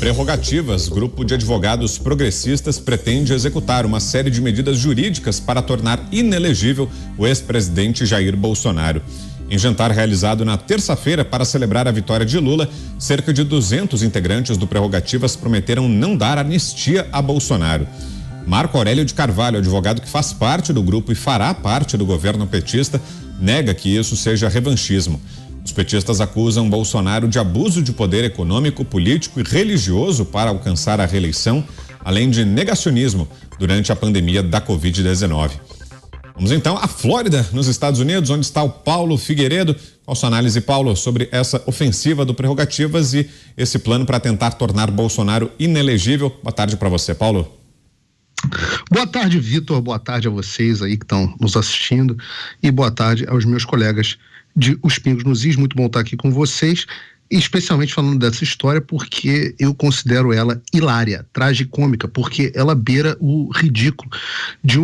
Prerrogativas. Grupo de advogados progressistas pretende executar uma série de medidas jurídicas para tornar inelegível o ex-presidente Jair Bolsonaro. Em jantar realizado na terça-feira para celebrar a vitória de Lula, cerca de 200 integrantes do Prerrogativas prometeram não dar anistia a Bolsonaro. Marco Aurélio de Carvalho, advogado que faz parte do grupo e fará parte do governo petista, nega que isso seja revanchismo. Os petistas acusam Bolsonaro de abuso de poder econômico, político e religioso para alcançar a reeleição, além de negacionismo durante a pandemia da Covid-19. Vamos então à Flórida, nos Estados Unidos, onde está o Paulo Figueiredo. Qual sua análise, Paulo, sobre essa ofensiva do Prerrogativas e esse plano para tentar tornar Bolsonaro inelegível? Boa tarde para você, Paulo. Boa tarde, Vitor. Boa tarde a vocês aí que estão nos assistindo e boa tarde aos meus colegas de Os Pingos nos Is. Muito bom estar aqui com vocês, especialmente falando dessa história porque eu considero ela hilária, tragicômica, porque ela beira o ridículo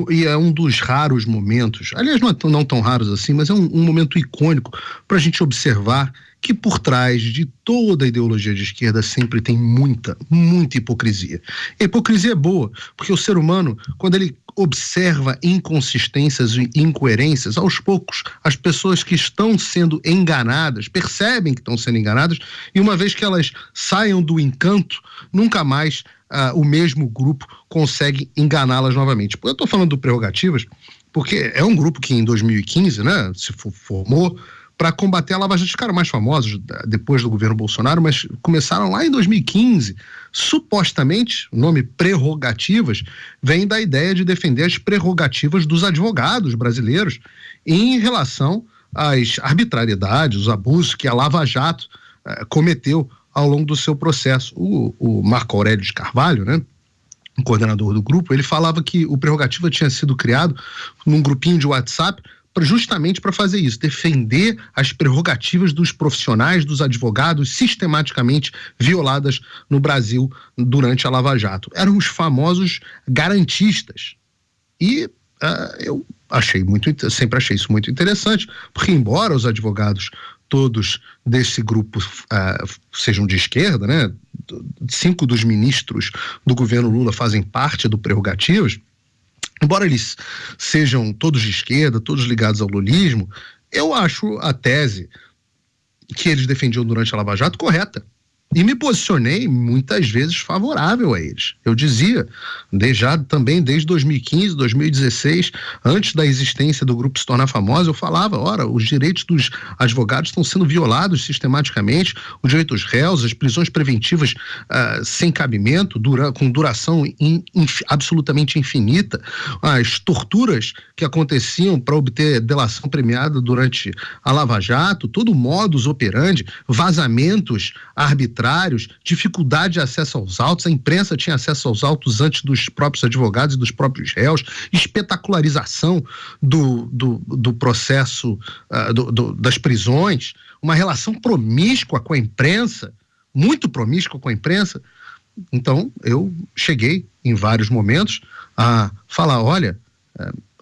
e é um dos raros momentos, aliás não tão raros assim, mas é um momento icônico para a gente observar que por trás de toda a ideologia de esquerda sempre tem muita hipocrisia. A hipocrisia é boa, porque o ser humano, quando ele observa inconsistências e incoerências, aos poucos as pessoas que estão sendo enganadas percebem que estão sendo enganadas e uma vez que elas saiam do encanto, nunca mais o mesmo grupo consegue enganá-las novamente. Eu estou falando do Prerrogativas porque é um grupo que em 2015, né, se formou para combater a Lava Jato. Os caras mais famosos depois do governo Bolsonaro, mas começaram lá em 2015. Supostamente, o nome Prerrogativas vem da ideia de defender as prerrogativas dos advogados brasileiros em relação às arbitrariedades, os abusos que a Lava Jato cometeu ao longo do seu processo. O Marco Aurélio de Carvalho, né, o coordenador do grupo, ele falava que o Prerrogativa tinha sido criado num grupinho de WhatsApp justamente para fazer isso, defender as prerrogativas dos profissionais, dos advogados sistematicamente violadas no Brasil durante a Lava Jato. Eram os famosos garantistas. E eu sempre achei isso muito interessante, porque embora os advogados todos desse grupo sejam de esquerda, né? 5 dos ministros do governo Lula fazem parte do Prerrogativas. Embora eles sejam todos de esquerda, todos ligados ao lulismo, eu acho a tese que eles defendiam durante a Lava Jato correta. E me posicionei muitas vezes favorável a eles. Eu dizia, também desde 2015, 2016, antes da existência do grupo se tornar famoso, eu falava, os direitos dos advogados estão sendo violados sistematicamente, os direitos dos réus, as prisões preventivas sem cabimento, com duração absolutamente infinita, as torturas que aconteciam para obter delação premiada durante a Lava Jato, todo o modus operandi, vazamentos arbitrários, dificuldade de acesso aos autos, a imprensa tinha acesso aos autos antes dos próprios advogados e dos próprios réus, espetacularização do processo das prisões, uma relação promíscua com a imprensa, muito promíscua com a imprensa. Então, eu cheguei em vários momentos a falar,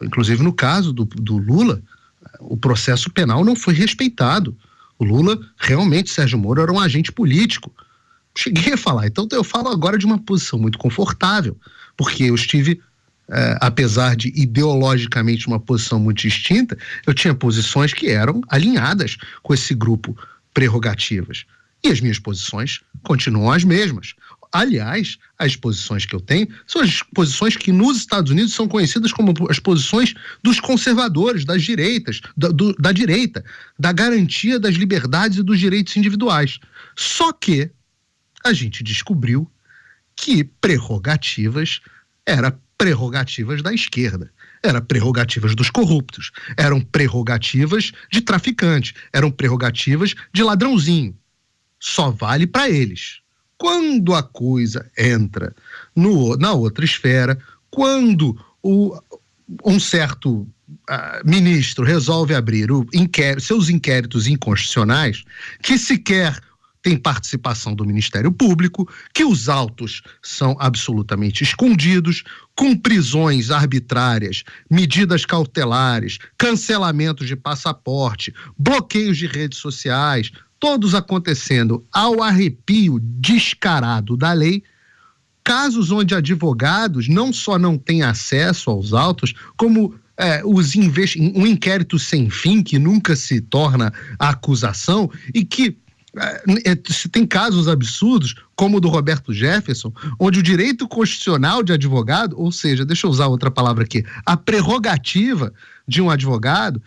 inclusive no caso do Lula, o processo penal não foi respeitado. O Lula, realmente, Sérgio Moro, era um agente político. Cheguei a falar. Então, eu falo agora de uma posição muito confortável, porque eu estive, apesar de ideologicamente uma posição muito distinta, eu tinha posições que eram alinhadas com esse grupo Prerrogativas. E as minhas posições continuam as mesmas. Aliás, as posições que eu tenho são as posições que nos Estados Unidos são conhecidas como as posições dos conservadores, das direitas, da direita, da garantia das liberdades e dos direitos individuais. Só que a gente descobriu que Prerrogativas era prerrogativas da esquerda, eram prerrogativas dos corruptos, eram prerrogativas de traficantes, eram prerrogativas de ladrãozinho. Só vale para eles. Quando a coisa entra na outra esfera, quando um certo ministro resolve abrir seus inquéritos inconstitucionais, que sequer tem participação do Ministério Público, que os autos são absolutamente escondidos, com prisões arbitrárias, medidas cautelares, cancelamentos de passaporte, bloqueios de redes sociais, todos acontecendo ao arrepio descarado da lei, casos onde advogados não só não têm acesso aos autos, como um inquérito sem fim que nunca se torna acusação e que tem casos absurdos, como o do Roberto Jefferson, onde o direito constitucional de advogado, ou seja, deixa eu usar outra palavra aqui, a prerrogativa de um advogado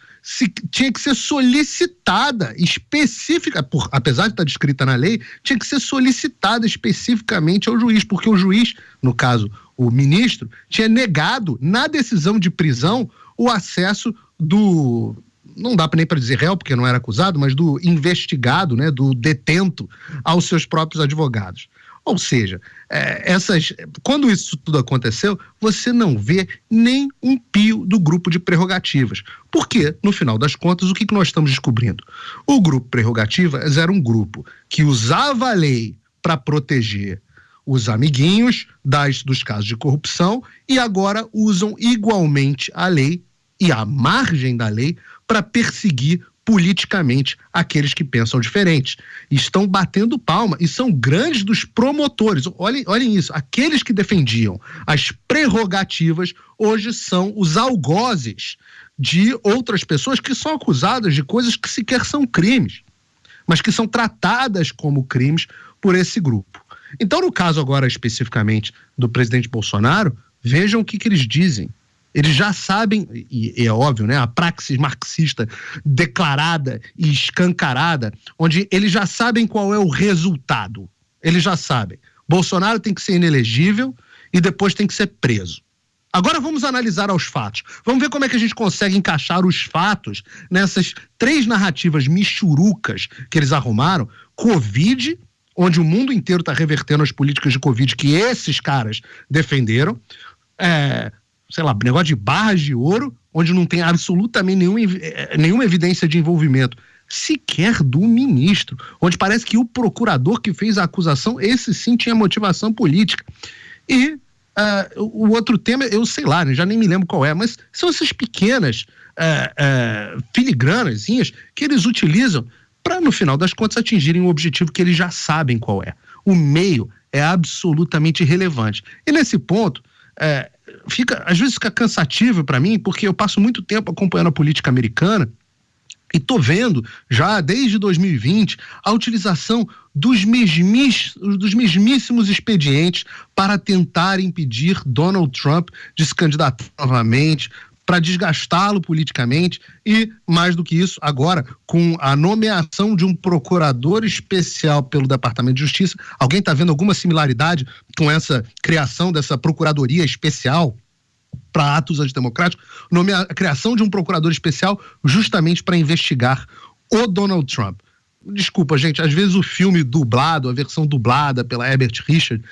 tinha que ser solicitada específica, apesar de estar descrita na lei, tinha que ser solicitada especificamente ao juiz, porque o juiz, no caso o ministro, tinha negado na decisão de prisão o acesso do, não dá nem para dizer réu, porque não era acusado, mas do investigado, né, do detento aos seus próprios advogados. Ou seja, quando isso tudo aconteceu, você não vê nem um pio do grupo de prerrogativas. Porque, no final das contas, o que nós estamos descobrindo? O grupo prerrogativas era um grupo que usava a lei para proteger os amiguinhos dos casos de corrupção e agora usam igualmente a lei e a margem da lei para perseguir politicamente aqueles que pensam diferente. Estão batendo palma e são grandes dos promotores. Olhem isso, aqueles que defendiam as prerrogativas hoje são os algozes de outras pessoas que são acusadas de coisas que sequer são crimes, mas que são tratadas como crimes por esse grupo. Então, no caso agora especificamente do presidente Bolsonaro, vejam o que eles dizem. Eles já sabem, e é óbvio, né, a praxis marxista declarada e escancarada, onde eles já sabem qual é o resultado. Eles já sabem. Bolsonaro tem que ser inelegível e depois tem que ser preso. Agora vamos analisar os fatos. Vamos ver como é que a gente consegue encaixar os fatos nessas 3 narrativas michurucas que eles arrumaram. Covid, onde o mundo inteiro está revertendo as políticas de Covid que esses caras defenderam. Sei lá, negócio de barras de ouro, onde não tem absolutamente nenhuma evidência de envolvimento, sequer do ministro, onde parece que o procurador que fez a acusação, esse sim tinha motivação política. E o outro tema, eu sei lá, né, já nem me lembro qual é, mas são essas pequenas filigranazinhas que eles utilizam para, no final das contas, atingirem um objetivo que eles já sabem qual é. O meio é absolutamente irrelevante. E nesse ponto, às vezes fica cansativo para mim, porque eu passo muito tempo acompanhando a política americana e tô vendo já desde 2020 a utilização dos mesmíssimos expedientes para tentar impedir Donald Trump de se candidatar novamente, para desgastá-lo politicamente e, mais do que isso, agora, com a nomeação de um procurador especial pelo Departamento de Justiça, alguém está vendo alguma similaridade com essa criação dessa procuradoria especial para atos antidemocráticos? A criação de um procurador especial justamente para investigar o Donald Trump. Desculpa, gente, às vezes o filme dublado, a versão dublada pela Herbert Richards,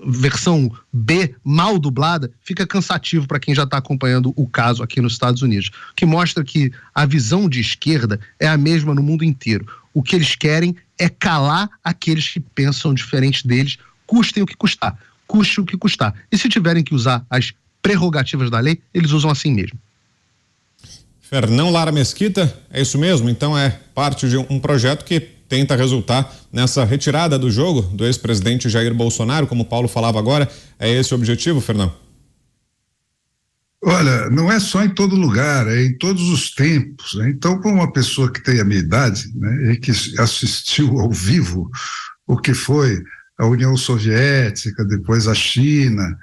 versão B, mal dublada, fica cansativo para quem já está acompanhando o caso aqui nos Estados Unidos, que mostra que a visão de esquerda é a mesma no mundo inteiro. O que eles querem é calar aqueles que pensam diferente deles, custem o que custar, custe o que custar. E se tiverem que usar as prerrogativas da lei, eles usam assim mesmo. Fernão Lara Mesquita, é isso mesmo? Então é parte de um projeto que tenta resultar nessa retirada do jogo do ex-presidente Jair Bolsonaro, como o Paulo falava agora. É esse o objetivo, Fernão? Olha, não é só em todo lugar, é em todos os tempos, né? Então, para uma pessoa que tem a minha idade, né, e que assistiu ao vivo o que foi a União Soviética, depois a China,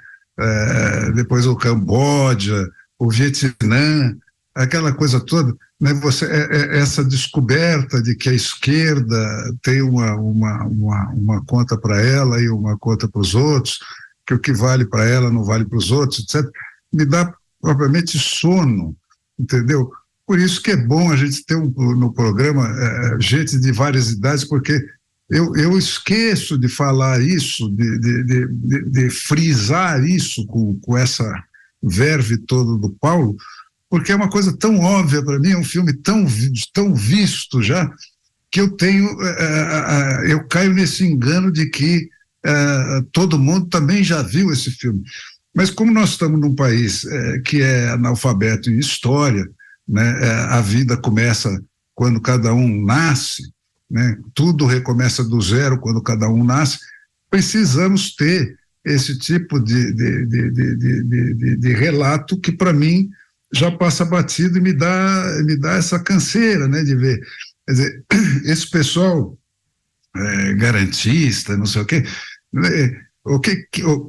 depois o Camboja, o Vietnã, aquela coisa toda, né? Essa descoberta de que a esquerda tem uma conta para ela e uma conta para os outros, que o que vale para ela não vale para os outros, etc., me dá propriamente sono, entendeu? Por isso que é bom a gente ter no programa gente de várias idades, porque eu esqueço de falar isso, de frisar isso com essa verve toda do Paulo, porque é uma coisa tão óbvia para mim, é um filme tão visto já, que eu caio nesse engano de que todo mundo também já viu esse filme. Mas como nós estamos num país que é analfabeto em história, né, a vida começa quando cada um nasce, né? Tudo recomeça do zero quando cada um nasce. Precisamos ter esse tipo de relato que, para mim, já passa batido e me dá essa canseira, né, de ver. Quer dizer, esse pessoal garantista, não sei o quê,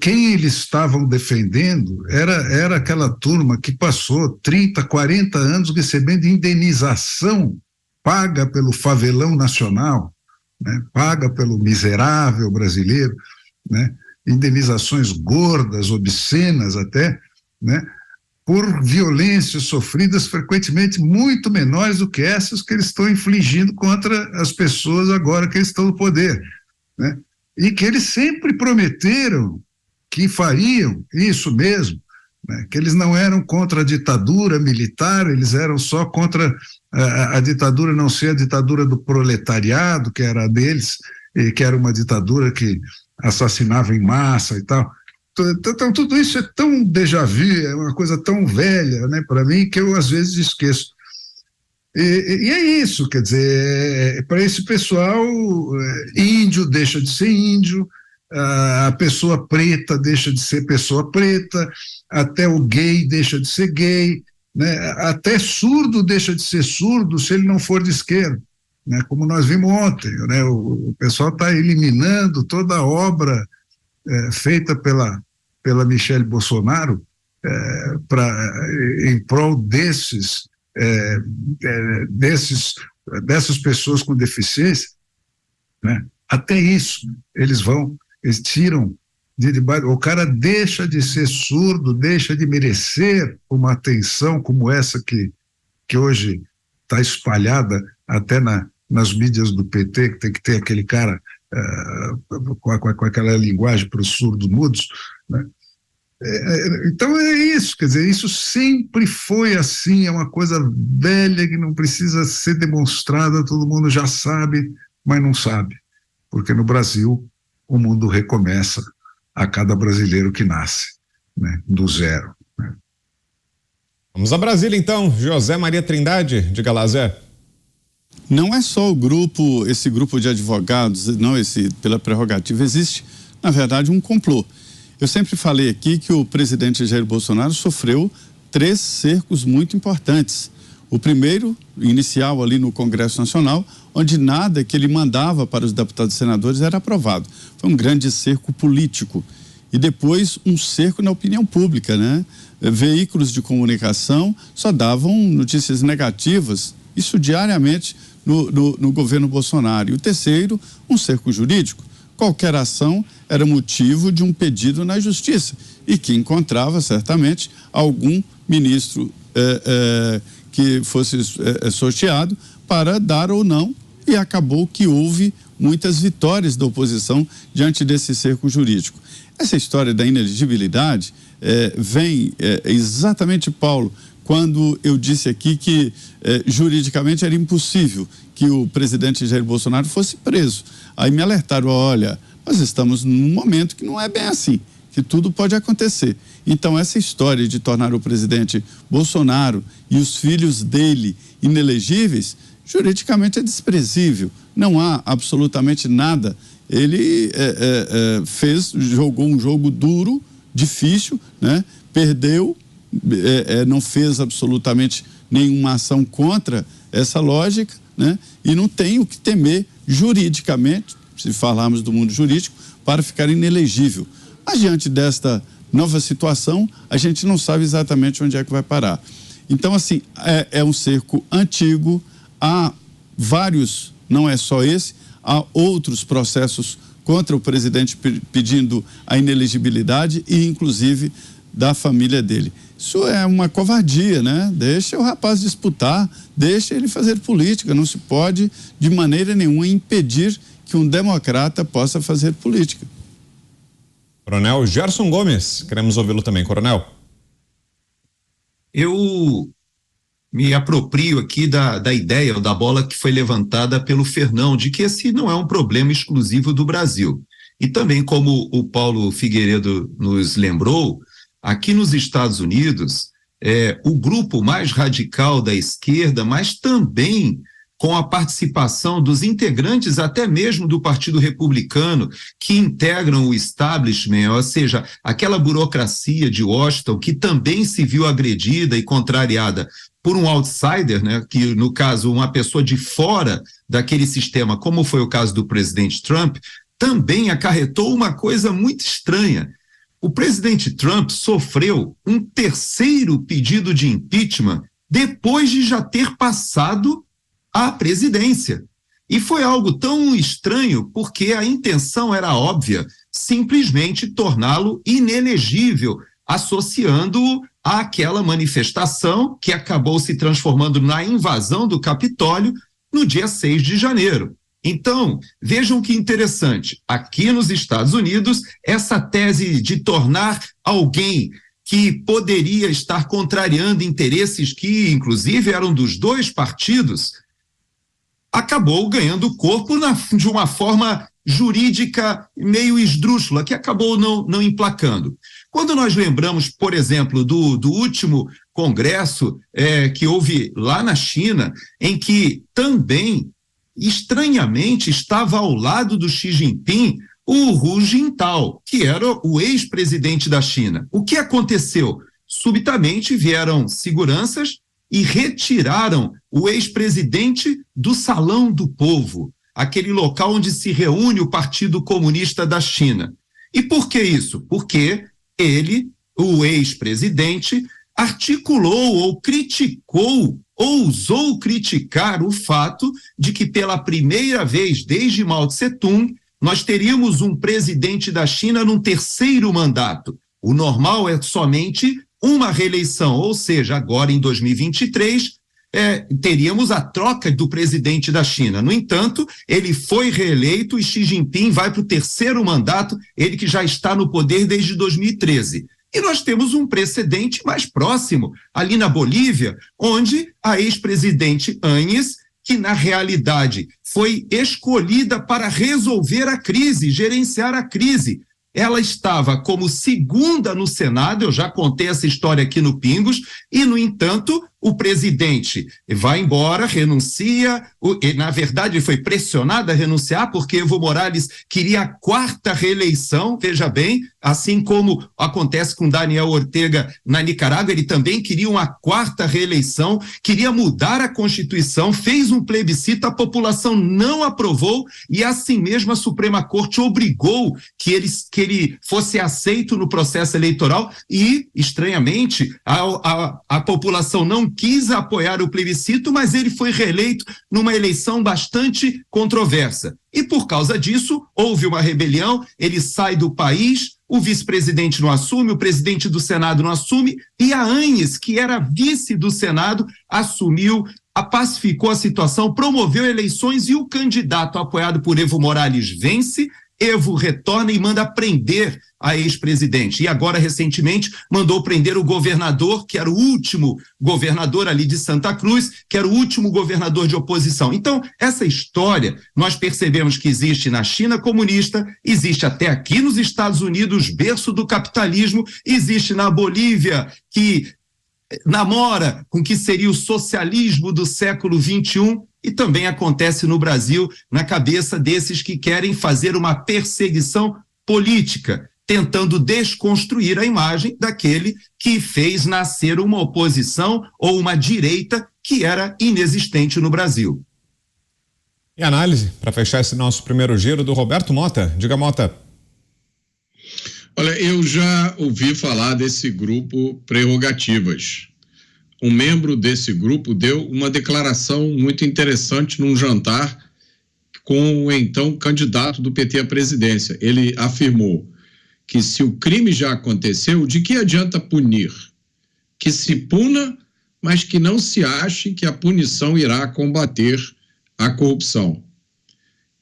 quem eles estavam defendendo era aquela turma que passou 30, 40 anos recebendo indenização paga pelo favelão nacional, né, paga pelo miserável brasileiro, né, indenizações gordas, obscenas até, né, por violências sofridas frequentemente muito menores do que essas que eles estão infligindo contra as pessoas agora que eles estão no poder, né? E que eles sempre prometeram que fariam isso mesmo, né? Que eles não eram contra a ditadura militar, eles eram só contra a ditadura não ser a ditadura do proletariado, que era a deles, e que era uma ditadura que assassinava em massa e tal. Então, tudo isso é tão déjà vu, é uma coisa tão velha, né, para mim, que eu às vezes esqueço. E é isso, quer dizer, para esse pessoal, índio deixa de ser índio, a pessoa preta deixa de ser pessoa preta, até o gay deixa de ser gay, né, até surdo deixa de ser surdo se ele não for de esquerda, né, como nós vimos ontem, né, o pessoal está eliminando toda a obra feita pela Michelle Bolsonaro em prol dessas pessoas com deficiência, né? Até isso eles tiram de debaixo. O cara deixa de ser surdo, deixa de merecer uma atenção como essa que hoje está espalhada até nas mídias do PT, que tem que ter aquele cara com aquela linguagem para os surdos mudos, né? Então é isso, quer dizer, isso sempre foi assim, é uma coisa velha que não precisa ser demonstrada, todo mundo já sabe, mas não sabe, porque no Brasil o mundo recomeça a cada brasileiro que nasce, né, do zero, né? Vamos a Brasília então, José Maria Trindade, diga lá, Zé. Não é só esse grupo de advogados, não, pela prerrogativa, existe, na verdade, um complô. Eu sempre falei aqui que o presidente Jair Bolsonaro sofreu 3 cercos muito importantes. O primeiro, inicial ali no Congresso Nacional, onde nada que ele mandava para os deputados e senadores era aprovado. Foi um grande cerco político. E depois um cerco na opinião pública, né? Veículos de comunicação só davam notícias negativas, isso diariamente no governo Bolsonaro. E o terceiro, um cerco jurídico. Qualquer ação era motivo de um pedido na justiça e que encontrava certamente algum ministro que fosse sorteado para dar ou não, e acabou que houve muitas vitórias da oposição diante desse cerco jurídico. Essa história da inelegibilidade vem exatamente, Paulo, quando eu disse aqui que juridicamente era impossível que o presidente Jair Bolsonaro fosse preso. Aí me alertaram, olha, nós estamos num momento que não é bem assim, que tudo pode acontecer. Então essa história de tornar o presidente Bolsonaro e os filhos dele inelegíveis, juridicamente é desprezível, não há absolutamente nada. Ele jogou um jogo duro, difícil, né? Perdeu, não fez absolutamente nenhuma ação contra essa lógica, né? E não tem o que temer juridicamente, se falarmos do mundo jurídico, para ficar inelegível. Mas diante desta nova situação, a gente não sabe exatamente onde é que vai parar. Então, assim, é um cerco antigo, há vários, não é só esse, há outros processos contra o presidente pedindo a inelegibilidade e, inclusive, da família dele. Isso é uma covardia, né? Deixa o rapaz disputar, deixa ele fazer política. Não se pode, de maneira nenhuma, impedir que um democrata possa fazer política. Coronel Gerson Gomes, queremos ouvi-lo também, coronel. Eu me aproprio aqui da ideia, ou da bola que foi levantada pelo Fernão, de que esse não é um problema exclusivo do Brasil. E também, como o Paulo Figueiredo nos lembrou, aqui nos Estados Unidos, o grupo mais radical da esquerda, mas também com a participação dos integrantes até mesmo do Partido Republicano, que integram o establishment, ou seja, aquela burocracia de Washington que também se viu agredida e contrariada por um outsider, né, que no caso uma pessoa de fora daquele sistema, como foi o caso do presidente Trump, também acarretou uma coisa muito estranha. O presidente Trump sofreu um terceiro pedido de impeachment depois de já ter passado a presidência. E foi algo tão estranho porque a intenção era óbvia, simplesmente torná-lo inelegível, associando-o àquela manifestação que acabou se transformando na invasão do Capitólio no dia 6 de janeiro. Então, vejam que interessante, aqui nos Estados Unidos, essa tese de tornar alguém que poderia estar contrariando interesses que, inclusive, eram dos dois partidos, acabou ganhando corpo de uma forma jurídica meio esdrúxula, que acabou não emplacando. Quando nós lembramos, por exemplo, do último congresso que houve lá na China, em que também, estranhamente, estava ao lado do Xi Jinping o Hu Jintao, que era o ex-presidente da China. O que aconteceu? Subitamente vieram seguranças e retiraram o ex-presidente do Salão do Povo, aquele local onde se reúne o Partido Comunista da China. E por que isso? Porque ele, o ex-presidente, articulou ou criticou, ousou criticar o fato de que pela primeira vez desde Mao Tse-tung, nós teríamos um presidente da China num terceiro mandato. O normal é somente uma reeleição, ou seja, agora em 2023, teríamos a troca do presidente da China. No entanto, ele foi reeleito e Xi Jinping vai para o terceiro mandato, ele que já está no poder desde 2013. E nós temos um precedente mais próximo, ali na Bolívia, onde a ex-presidente Áñez, que na realidade foi escolhida para resolver a crise, gerenciar a crise. Ela estava como segunda no Senado, eu já contei essa história aqui no Pingos, e, no entanto, o presidente vai embora, renuncia, na verdade ele foi pressionado a renunciar porque Evo Morales queria a quarta reeleição, veja bem, assim como acontece com Daniel Ortega na Nicarágua, ele também queria uma quarta reeleição, queria mudar a Constituição, fez um plebiscito, a população não aprovou e assim mesmo a Suprema Corte obrigou que ele fosse aceito no processo eleitoral e, estranhamente, a população não quis apoiar o plebiscito, mas ele foi reeleito numa eleição bastante controversa. E por causa disso, houve uma rebelião, ele sai do país, o vice-presidente não assume, o presidente do Senado não assume, e a Áñez, que era vice do Senado, assumiu, pacificou a situação, promoveu eleições e o candidato apoiado por Evo Morales vence. Evo retorna e manda prender a ex-presidente. E agora, recentemente, mandou prender o governador, que era o último governador ali de Santa Cruz, que era o último governador de oposição. Então, essa história, nós percebemos que existe na China comunista, existe até aqui nos Estados Unidos, berço do capitalismo, existe na Bolívia, que namora com o que seria o socialismo do século XXI, e também acontece no Brasil, na cabeça desses que querem fazer uma perseguição política, tentando desconstruir a imagem daquele que fez nascer uma oposição ou uma direita que era inexistente no Brasil. E análise, para fechar esse nosso primeiro giro, do Roberto Mota. Diga, Mota. Olha, eu já ouvi falar desse grupo Prerrogativas. Um membro desse grupo deu uma declaração muito interessante num jantar com o então candidato do PT à presidência. Ele afirmou que se o crime já aconteceu, de que adianta punir? Que se puna, mas que não se ache que a punição irá combater a corrupção.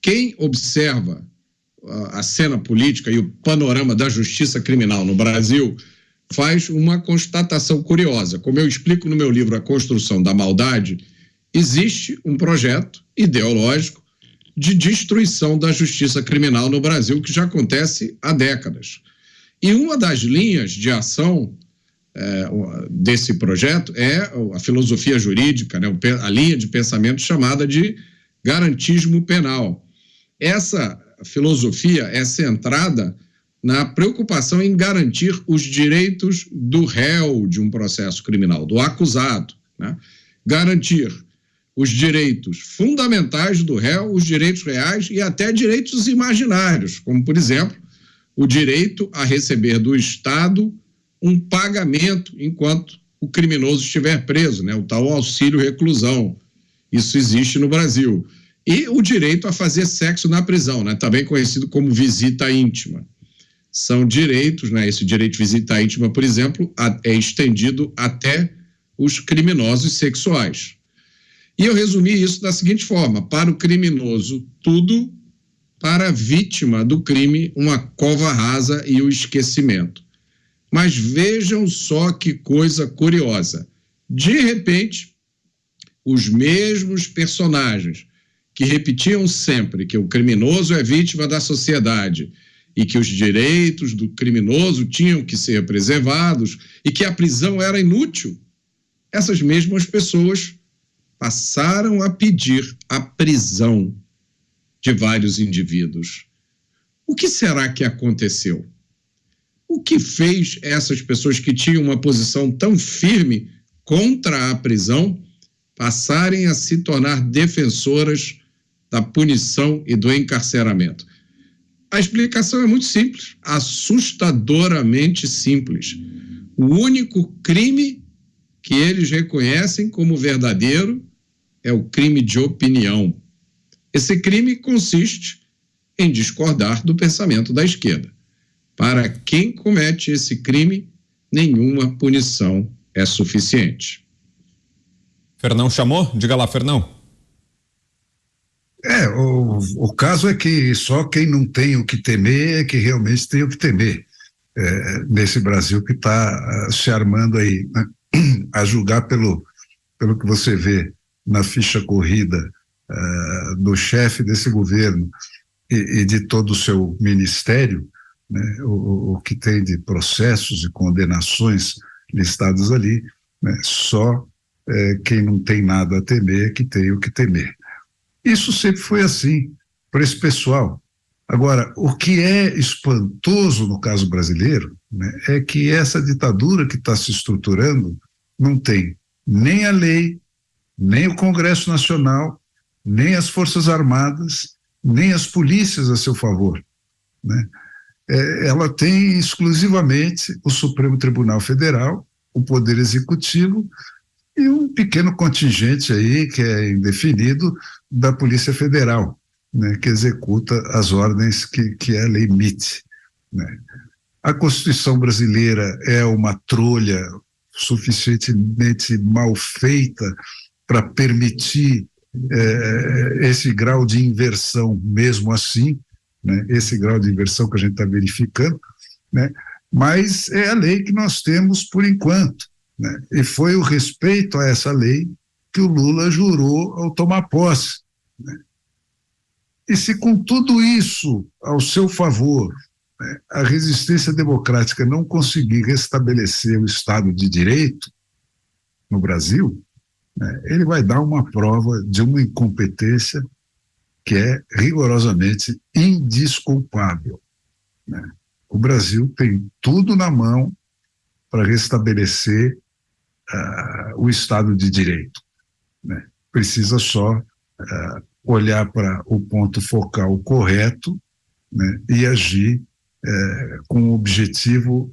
Quem observa a cena política e o panorama da justiça criminal no Brasil faz uma constatação curiosa. Como eu explico no meu livro A Construção da Maldade, existe um projeto ideológico de destruição da justiça criminal no Brasil que já acontece há décadas. E uma das linhas de ação desse projeto é a filosofia jurídica, né, a linha de pensamento chamada de garantismo penal. Essa filosofia é centrada na preocupação em garantir os direitos do réu de um processo criminal, do acusado, né? Garantir os direitos fundamentais do réu, os direitos reais e até direitos imaginários, como, por exemplo, o direito a receber do Estado um pagamento enquanto o criminoso estiver preso, né? O tal auxílio-reclusão. Isso existe no Brasil. E o direito a fazer sexo na prisão, né? Também conhecido como visita íntima. São direitos, né? Esse direito de visita íntima, por exemplo, é estendido até os criminosos sexuais. E eu resumi isso da seguinte forma: para o criminoso, tudo; para a vítima do crime, uma cova rasa e o esquecimento. Mas vejam só que coisa curiosa. De repente, os mesmos personagens que repetiam sempre que o criminoso é vítima da sociedade e que os direitos do criminoso tinham que ser preservados e que a prisão era inútil, essas mesmas pessoas passaram a pedir a prisão de vários indivíduos. O que será que aconteceu? O que fez essas pessoas que tinham uma posição tão firme contra a prisão passarem a se tornar defensoras da punição e do encarceramento? A explicação é muito simples, assustadoramente simples. O único crime que eles reconhecem como verdadeiro é o crime de opinião. Esse crime consiste em discordar do pensamento da esquerda. Para quem comete esse crime, nenhuma punição é suficiente. Fernão chamou? Diga lá, Fernão. O caso é que só quem não tem o que temer é que realmente tem o que temer. Nesse Brasil que está se armando aí, né? A julgar pelo que você vê na ficha corrida do chefe desse governo e de todo o seu ministério, né? O que tem de processos e condenações listados ali, né? Só quem não tem nada a temer é que tem o que temer. Isso sempre foi assim para esse pessoal. Agora, o que é espantoso no caso brasileiro, né, é que essa ditadura que está se estruturando não tem nem a lei, nem o Congresso Nacional, nem as Forças Armadas, nem as polícias a seu favor, né? Ela tem exclusivamente o Supremo Tribunal Federal, o Poder Executivo e um pequeno contingente aí, que é indefinido, da Polícia Federal, né, que executa as ordens que a lei emite, né. A Constituição brasileira é uma trolha suficientemente mal feita para permitir esse grau de inversão mesmo assim, né, esse grau de inversão que a gente está verificando, né, mas é a lei que nós temos por enquanto, né, e foi o respeito a essa lei que o Lula jurou ao tomar posse, né. E se com tudo isso ao seu favor, né, a resistência democrática não conseguir restabelecer o Estado de Direito no Brasil, né, ele vai dar uma prova de uma incompetência que é rigorosamente indesculpável, né. O Brasil tem tudo na mão para restabelecer o Estado de Direito, né. Precisa só olhar para o ponto focal correto, né, e agir com o objetivo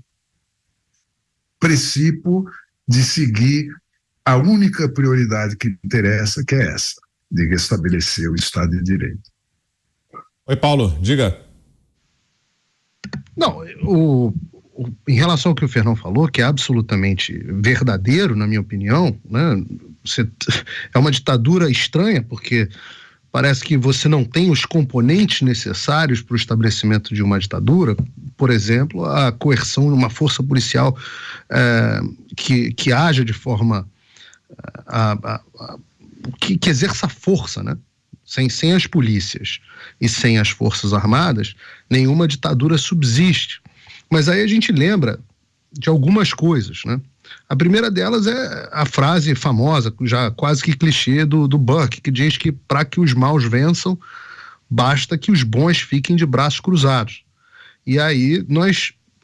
precípio de seguir a única prioridade que interessa, que é essa, de restabelecer o Estado de Direito. Oi, Paulo, diga. Não, em relação ao que o Fernão falou, que é absolutamente verdadeiro, na minha opinião, né, é uma ditadura estranha, porque parece que você não tem os componentes necessários para o estabelecimento de uma ditadura, por exemplo, a coerção de uma força policial que haja de forma que exerça força, né? Sem as polícias e sem as forças armadas, nenhuma ditadura subsiste. Mas aí a gente lembra de algumas coisas, né? A primeira delas é a frase famosa, já quase que clichê do Buck, que diz que para que os maus vençam, basta que os bons fiquem de braços cruzados. E aí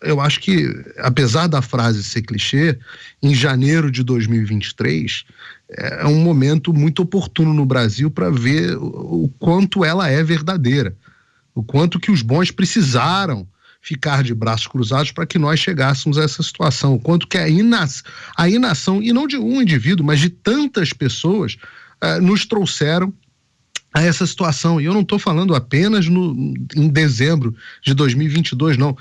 eu acho que, apesar da frase ser clichê, em janeiro de 2023 é um momento muito oportuno no Brasil para ver o quanto ela é verdadeira, o quanto que os bons precisaram ficar de braços cruzados para que nós chegássemos a essa situação, o quanto que a inação, e não de um indivíduo, mas de tantas pessoas, nos trouxeram a essa situação. E eu não estou falando apenas em dezembro de 2022, não.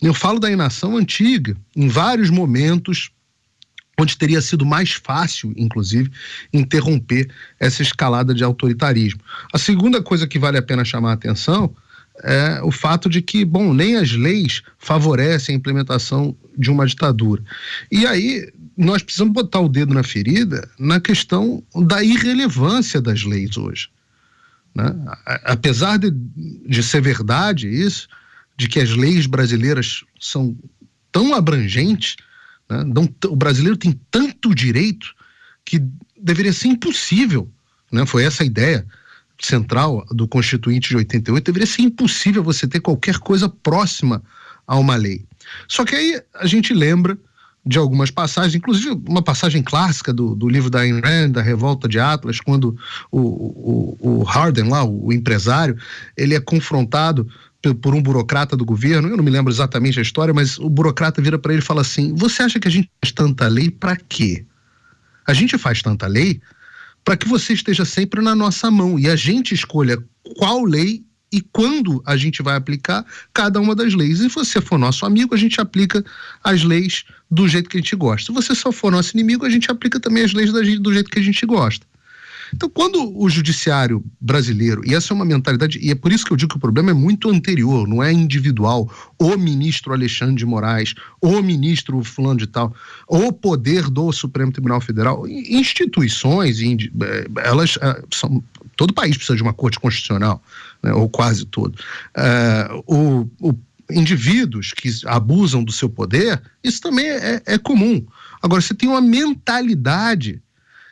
Eu falo da inação antiga, em vários momentos onde teria sido mais fácil, inclusive, interromper essa escalada de autoritarismo. A segunda coisa que vale a pena chamar a atenção é o fato de que, nem as leis favorecem a implementação de uma ditadura. E aí nós precisamos botar o dedo na ferida na questão da irrelevância das leis hoje, né? Apesar de ser verdade isso, de que as leis brasileiras são tão abrangentes, né? O brasileiro tem tanto direito que deveria ser impossível, né? Foi essa a ideia central do Constituinte de 88, deveria ser impossível você ter qualquer coisa próxima a uma lei. Só que aí a gente lembra de algumas passagens, inclusive uma passagem clássica do livro da Ayn Rand, da Revolta de Atlas, quando o Harding lá, o empresário, ele é confrontado por um burocrata do governo, eu não me lembro exatamente a história, mas o burocrata vira para ele e fala assim: você acha que a gente faz tanta lei para quê? A gente faz tanta lei para que você esteja sempre na nossa mão e a gente escolha qual lei e quando a gente vai aplicar cada uma das leis. E se você for nosso amigo, a gente aplica as leis do jeito que a gente gosta. Se você só for nosso inimigo, a gente aplica também as leis do jeito que a gente gosta. Então, quando o judiciário brasileiro, e essa é uma mentalidade, e é por isso que eu digo que o problema é muito anterior, não é individual, o ministro Alexandre de Moraes, o ministro fulano de tal, o poder do Supremo Tribunal Federal, instituições, elas são, todo país precisa de uma corte constitucional, né, ou quase todo. Indivíduos que abusam do seu poder, isso também é comum. Agora, você tem uma mentalidade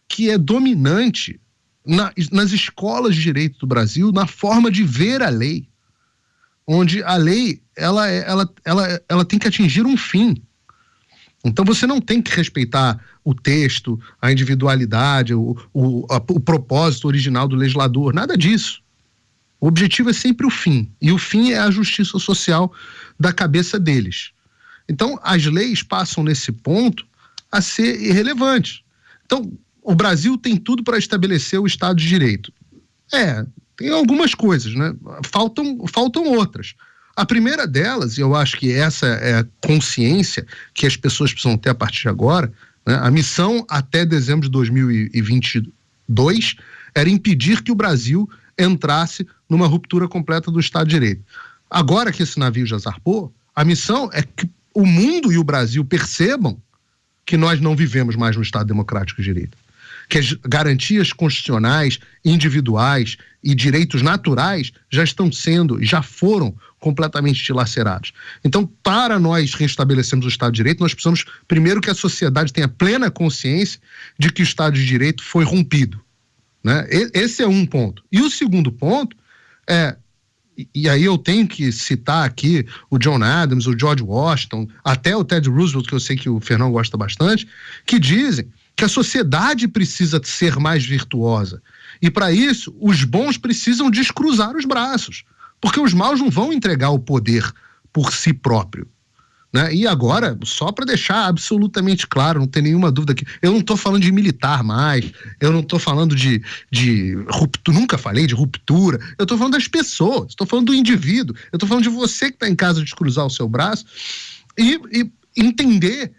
que é dominante nas escolas de direito do Brasil, na forma de ver a lei, onde a lei ela tem que atingir um fim. Então você não tem que respeitar o texto, a individualidade, o propósito original do legislador, nada disso. O objetivo é sempre o fim, e o fim é a justiça social da cabeça deles. Então as leis passam nesse ponto a ser irrelevantes. Então o Brasil tem tudo para estabelecer o Estado de Direito. Tem algumas coisas, né? Faltam outras. A primeira delas, e eu acho que essa é a consciência que as pessoas precisam ter a partir de agora, né? A missão até dezembro de 2022 era impedir que o Brasil entrasse numa ruptura completa do Estado de Direito. Agora que esse navio já zarpou, a missão é que o mundo e o Brasil percebam que nós não vivemos mais no Estado Democrático de Direito, que as garantias constitucionais, individuais e direitos naturais já foram completamente dilacerados. Então, para nós restabelecermos o Estado de Direito, nós precisamos, primeiro, que a sociedade tenha plena consciência de que o Estado de Direito foi rompido, né? Esse é um ponto. E o segundo ponto e aí eu tenho que citar aqui o John Adams, o George Washington, até o Teddy Roosevelt, que eu sei que o Fernão gosta bastante, que dizem que a sociedade precisa ser mais virtuosa. E para isso, os bons precisam descruzar os braços, porque os maus não vão entregar o poder por si próprio, né? E agora, só para deixar absolutamente claro, não tem nenhuma dúvida aqui, eu não estou falando de militar mais, eu não estou falando de ruptura, nunca falei de ruptura, eu estou falando das pessoas, estou falando do indivíduo, eu estou falando de você que está em casa descruzar o seu braço e entender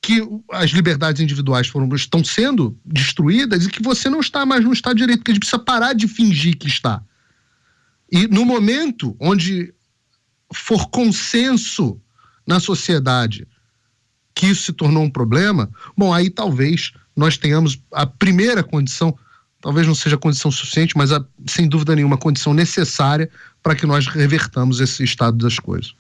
que as liberdades individuais estão sendo destruídas e que você não está mais no Estado de Direito, que a gente precisa parar de fingir que está. E no momento onde for consenso na sociedade que isso se tornou um problema, aí talvez nós tenhamos a primeira condição, talvez não seja a condição suficiente, mas sem dúvida nenhuma a condição necessária para que nós revertamos esse estado das coisas.